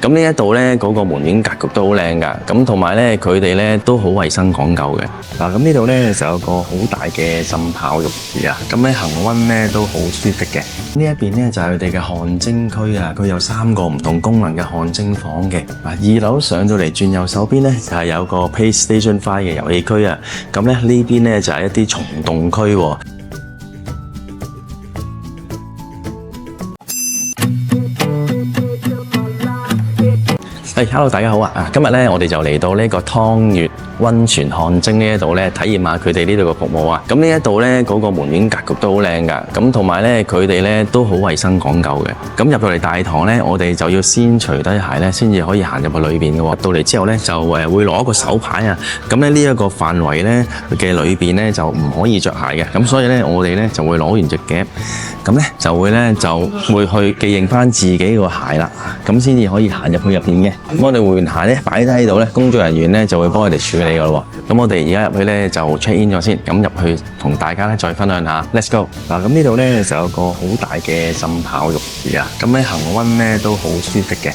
咁呢一度咧嗰個門面格局都好靚㗎，咁同埋咧佢哋咧都好衞生講究嘅。嗱，咁呢度咧就有個好大嘅浸泡浴池啊，咁咧恆溫咧都好舒適嘅。呢一邊咧就係佢哋嘅汗蒸區啊，佢有3個唔同功能嘅汗蒸房嘅。嗱，2樓上到嚟轉右手邊咧就係有個 PlayStation 5嘅遊戲區啊，咁咧呢邊咧就係一啲蟲洞區喎。Hello 大家好啊！今日咧我哋就嚟到呢個湯月溫泉汗蒸呢一度咧，體驗下佢哋呢度嘅服務啊！咁呢一度咧嗰個門面格局都好靚㗎，咁同埋咧佢哋咧都好衞生講究嘅。咁入到嚟大堂咧，我哋就要先除低鞋咧，先至可以行入去裏邊嘅喎。到嚟之後咧就會攞一個手牌啊，咁咧呢一個範圍咧嘅裏邊咧就唔可以着鞋嘅，咁所以咧我哋咧就會攞完隻夾，咁咧就會去記認翻自己個鞋啦，咁先至可以行入去入邊嘅。咁我哋換完鞋咧擺低喺度咧，工作人員咧就會幫我哋處理噶咯喎。咁我哋而家入去咧就 check in 咗先，咁入去同大家咧再分享下。Let's go！ 嗱，咁呢度咧就有個好大嘅浸泡浴池啊，咁咧恆溫咧都好舒適嘅。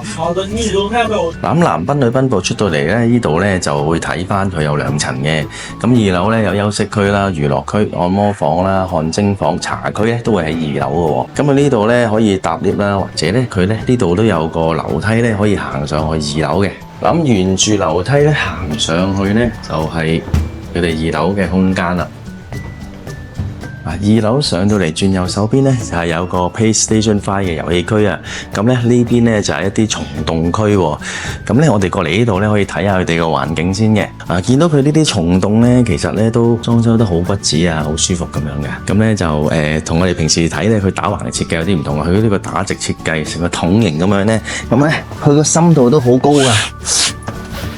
咁男賓女賓部出到嚟咧，呢度咧就會睇翻佢有2層嘅。咁2樓咧有休息區啦、娛樂區、按摩房啦、汗蒸房、茶區咧都會喺2樓嘅喎。咁呢度咧可以搭 lift 啦，或者咧佢咧呢度都有個樓梯咧可以行上去2樓嘅。咁沿住樓梯咧行上去咧就係佢哋2樓嘅空間啦。2樓上到嚟轉右手邊咧就係有個 PlayStation 5嘅遊戲區啊，咁咧呢邊咧就係一啲蟲洞區喎。咁咧我哋過嚟呢度咧可以睇下佢哋個環境先嘅。見到佢呢啲蟲洞咧，其實咧都裝修得好筆直啊，好舒服咁樣嘅。咁咧就同我哋平時睇咧佢打橫嘅設計有啲唔同啊，佢呢個打直設計成個桶形咁樣咧，咁咧佢個深度都好高啊。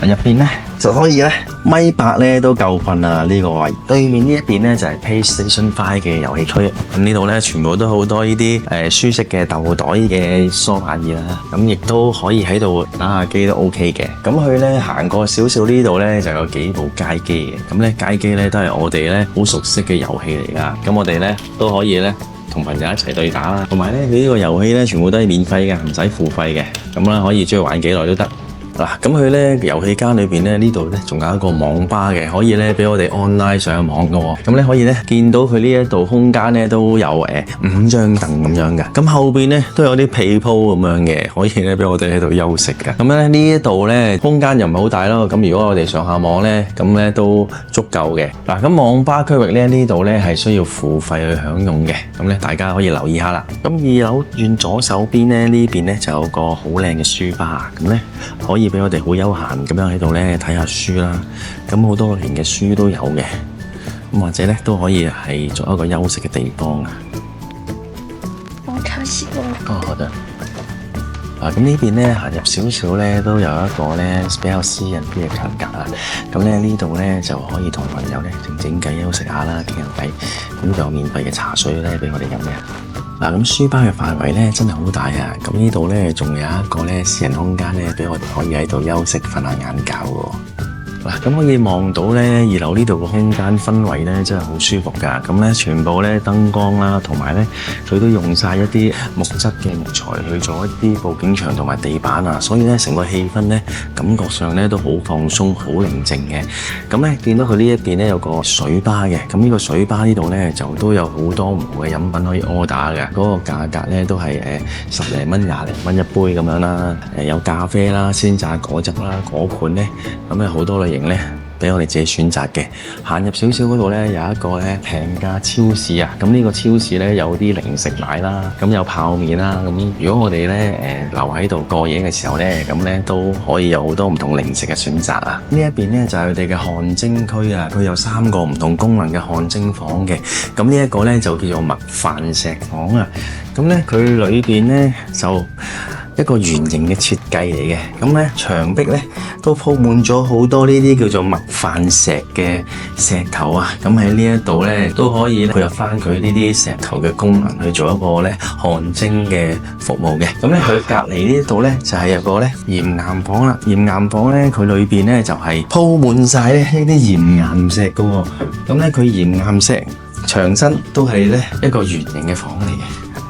入邊咧就可以咧1.8米咧都夠瞓啦呢個位。對面呢一邊咧就係 PlayStation 5嘅遊戲區。咁呢度咧全部都好多呢啲舒適嘅豆袋嘅梳化椅啦。咁亦都可以喺度打下機都 OK 嘅。咁佢咧行過少少呢度咧就有幾部街機嘅。咁咧街機咧都係我哋咧好熟悉嘅遊戲嚟㗎。咁我哋咧都可以咧同朋友一齊對打啦。同埋咧佢呢個遊戲咧全部都係免費嘅，唔使付費嘅。咁啦可以中意玩幾耐都得。嗱，咁佢咧遊戲間裏邊咧呢度咧仲有一個網吧嘅，可以咧俾我哋 online 上網嘅喎。咁咧可以咧見到佢呢一度空間咧都有5張凳咁樣嘅。咁後邊咧都有啲被鋪咁樣嘅，可以咧俾我哋喺度休息嘅。咁咧呢一度咧空間又唔係好大咯。咁如果我哋上下網咧，咁咧都足夠嘅。嗱，咁網吧區域咧呢度咧係需要付費去享用嘅。咁咧大家可以留意下啦。咁2樓轉左手邊咧呢邊咧就有個好靚嘅書吧，咁咧可以俾我哋好休閒咁樣喺度咧睇下書啦，咁好多年嘅書都有嘅，咁或者咧都可以係做一個休息嘅地方啊。我超喜歡。好的。咁呢邊咧行入少少咧都有一個咧比較私人啲嘅間隔啊。咁咧呢度咧就可以同朋友咧靜偈休息下啦，傾下偈。咁就有免費嘅茶水咧俾我哋飲嘅。咁書吧嘅範圍咧真係好大啊！咁呢度咧仲有一個咧私人空間咧，俾我哋可以喺度休息、瞓下晏覺喎。嗱，咁可以望到咧2樓呢度嘅空間氛圍咧真係好舒服㗎。咁咧全部咧燈光啦，同埋咧佢都用晒一啲木質嘅木材去做一啲佈景牆同埋地板啊，所以咧成個氣氛咧感覺上咧都好放鬆、好寧靜嘅。咁咧見到佢呢一邊咧有個水吧嘅，咁呢個水吧呢度咧就都有好多唔同嘅飲品可以 order 嘅，嗰個價格咧都係10零蚊、20零蚊一杯咁樣啦。有咖啡啦、鮮榨果汁啦、果盤咧，咁咧好多類型咧俾我哋自己選擇嘅。行入少少嗰度咧有一個咧平價超市啊，咁呢個超市咧有啲零食買啦，咁有泡麵啦，咁如果我哋咧留喺度過夜嘅時候咧，咁咧都可以有好多唔同零食嘅選擇啊。呢一邊咧就係佢哋嘅汗蒸區啊，佢有3個唔同功能嘅汗蒸房嘅。咁呢一個咧就叫做麥飯石房啊。咁咧佢裏邊咧就一個圓形嘅設計嚟嘅，咁咧牆壁咧都鋪滿咗好多呢啲叫做麥飯石嘅石頭啊，咁喺呢一度咧都可以配合翻佢呢啲石頭嘅功能去做一個咧汗蒸嘅服務嘅。咁咧佢隔離呢度咧就係有個咧岩岩房啦，岩岩房咧佢裏邊咧就係鋪滿晒咧呢啲岩岩石噶喎，咁咧佢岩岩石牆身都係咧一個圓形嘅房嚟嘅。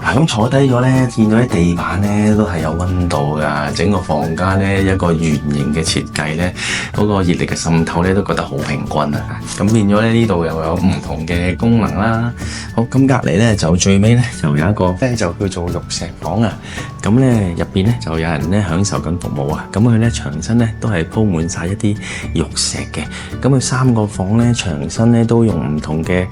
咁坐低咗咧，見到啲地板咧都係有溫度㗎，整個房間咧一個圓形嘅設計咧，嗰個熱力嘅滲透咧都覺得好平均啊！咁變咗咧呢度又有唔同嘅功能啦。好，咁隔離咧就最尾咧就有一個咧就叫做玉石房啊。咁咧入邊咧就有人咧享受緊服務啊。咁佢咧牆身咧都係鋪滿晒一啲玉石嘅。咁佢3個房咧牆身咧都用唔同嘅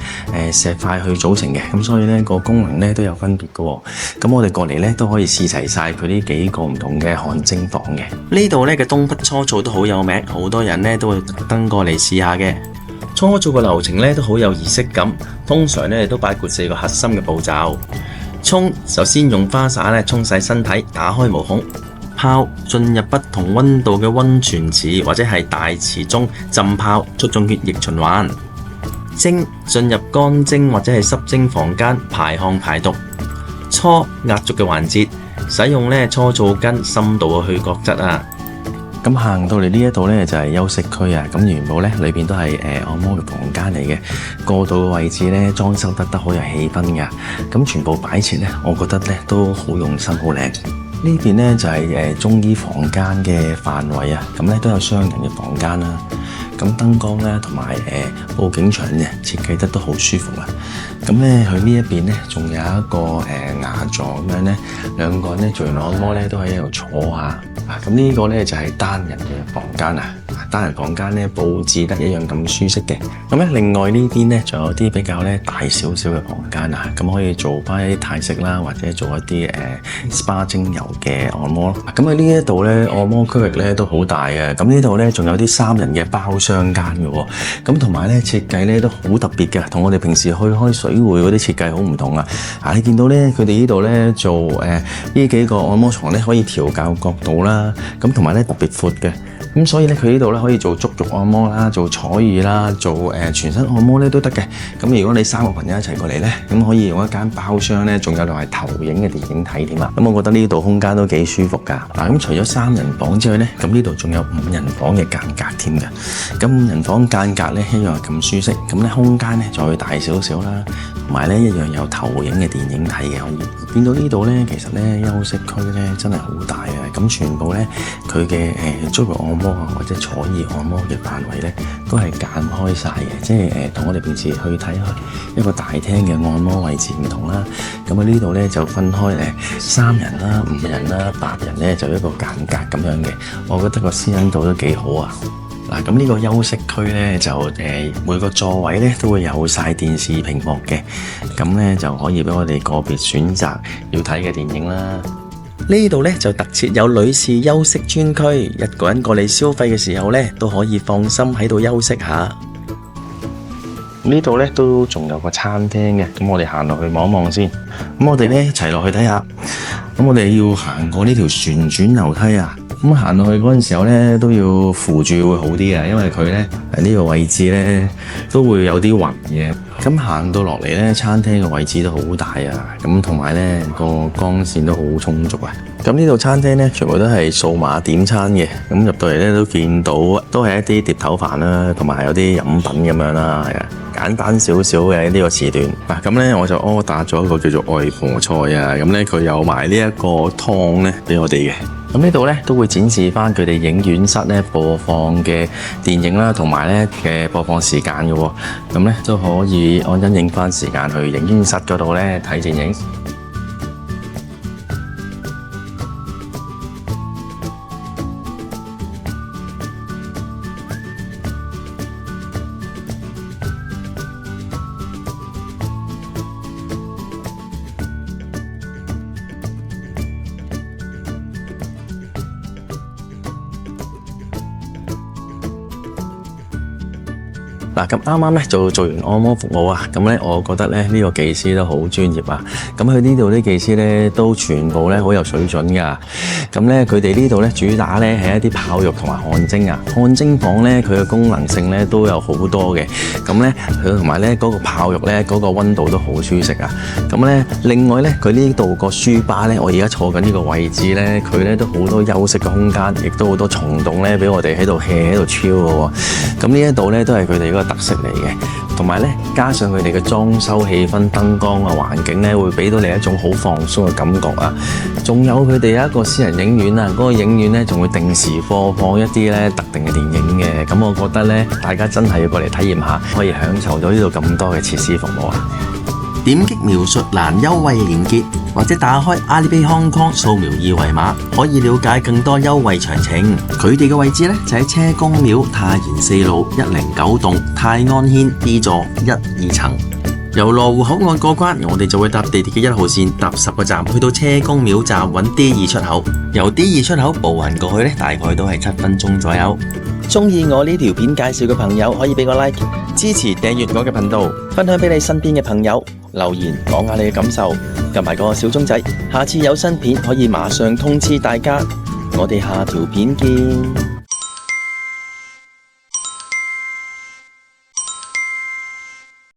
石塊去組成嘅。咁所以咧個功能咧都有分別嘅喎。咁我哋過嚟咧都可以試齊晒佢呢幾個唔同嘅汗蒸房嘅。呢度咧嘅東北搓澡都好有名，好多人咧都會特登過嚟試下嘅。搓澡嘅流程咧都好有儀式感，通常咧都包括4個核心嘅步驟。沖，首先用花灑咧沖洗身體，打開毛孔。泡，進入不同溫度嘅溫泉池或者係大池中浸泡，促進血液循環。蒸，進入乾蒸或者係濕蒸房間排汗排毒。搓，壓軸嘅環節，使用搓澡巾深度嘅去角質啊。咁行到嚟呢一度呢，就係休息區啊，咁原本呢裏邊都係按摩嘅房間嚟嘅，過道嘅位置呢，裝修得好有氣氛噶，咁全部擺設呢，我覺得呢都好用心好靚。呢邊呢，就係中醫房間嘅範圍啊，咁呢都有雙人嘅房間啦，咁燈光呢，同埋佈景牆嘅設計得都好舒服啊。咁咧，佢呢一邊咧，仲有一個雅座咁樣咧，兩個人咧做完按摩咧，都喺度坐下。咁呢個咧就係單人嘅房間啊。單人房間咧佈置得一樣咁舒適嘅。咁咧，另外呢邊咧仲有啲比較咧大少少嘅房間啊，咁可以做翻一啲泰式啦，或者做一啲SPA 精油嘅按摩。咁喺呢一度咧，按摩區域咧都好大嘅。咁呢度咧仲有啲3人嘅包廂間嘅喎。咁同埋咧設計咧都好特別嘅，同我哋平時去開水會嗰啲設計好唔同啊！你見到咧佢哋呢度咧做呢幾個按摩床咧可以調校角度啦，咁同埋咧特別闊嘅。咁所以咧，佢呢度咧可以做足浴按摩啦，做彩浴啦，做全身按摩咧都得嘅。咁如果你3個朋友一齊過嚟咧，咁可以用一間包廂咧，仲有埋投影嘅電影睇添啊！咁我覺得呢度空間都幾舒服㗎。咁除咗3人房之外咧，咁呢度仲有5人房嘅間隔添㗎。咁5人房間隔咧一樣係咁舒適，咁咧空間咧再大少少啦，同埋咧一樣有投影嘅電影睇嘅可以。見到呢度咧，其實咧休息區咧真係好大啊！咁全部咧佢嘅足浴按摩啊或者彩浴按摩嘅範圍咧都係間開晒嘅，即係同我哋平時去睇一個大廳嘅按摩位置唔同啦。咁喺呢度咧就分開3人啦、5人啦、8人咧就一個間隔咁樣嘅，我覺得個私隱度都幾好啊！嗱，咁呢個休息區咧就每個座位咧都會有晒電視屏幕嘅，咁咧就可以俾我哋個別選擇要睇嘅電影啦。呢度咧就特設有女士休息專區，一個人過嚟消費嘅時候咧都可以放心喺度休息下。呢度咧都仲有個餐廳嘅，咁我哋行落去望一望先。咁我哋咧一齊落去睇下。咁我哋要行過呢條旋轉樓梯啊。咁行落去嗰陣時候咧，都要扶住會好啲啊，因為佢咧呢個位置咧都會有啲橫嘅。咁行到落嚟咧，餐廳嘅位置都好大啊，咁同埋咧個光線都好充足啊。咁呢度餐廳咧全部都係數碼點餐嘅，咁入到嚟咧都見到都係一啲碟頭飯啦，同埋有啲飲品咁樣啦，係啊，簡單少少嘅呢個時段。嗱，咁咧我就order咗一個叫做外婆菜啊，咁咧佢有埋呢一個湯咧俾我哋嘅。咁呢度咧都會展示翻佢哋影院室咧播放嘅電影啦，同埋咧嘅播放時間嘅喎。咁咧都可以按因應翻時間去影院室嗰度咧睇電影。嗱，咁啱啱咧就做完按摩服務啊，咁咧我覺得咧呢個技師都好專業啊。咁佢呢度啲技師咧都全部咧好有水準㗎。咁咧佢哋呢度咧主打咧係一啲泡浴同埋汗蒸啊。汗蒸房咧佢嘅功能性咧都有好多嘅。咁咧佢同埋咧嗰個泡浴咧嗰個溫度都好舒適啊。咁咧另外咧佢呢度個書吧咧，我而家坐緊呢個位置咧，佢咧都好多休息嘅空間，亦都好多蟲洞咧俾我哋喺度 hea 喺度 chill 嘅喎。咁呢一度咧都係佢哋嗰個特色嚟嘅，同埋咧加上佢哋嘅裝修氣氛、燈光啊、環境咧，會俾到你一種好放鬆嘅感覺啊。仲有佢哋有一個私人影院啊，嗰個影院咧仲會定時播放一啲咧特定嘅電影嘅。咁我覺得咧，大家真係要過嚟體驗下，可以享受到呢度咁多嘅設施服務啊！點擊描述欄優惠連結，或者打開 Alipay Hong Kong 掃描二維碼，可以了解更多優惠詳情。佢哋嘅位置呢，就喺車公廟太賢四路109棟泰安軒 B 座1、2層。由羅湖口岸過關，我哋就會搭地鐵嘅1號線，搭10個站去到車公廟站揾 D2 出口。由 D2 出口步行過去呢，大概都係7分鐘左右。鍾意我呢條片介紹嘅朋友可以俾個 like， 支持訂閱我嘅頻道，分享俾你身邊嘅朋友，留言講下你嘅感受，撳埋個小鐘仔，下次有新片可以馬上通知大家。我哋下條片見。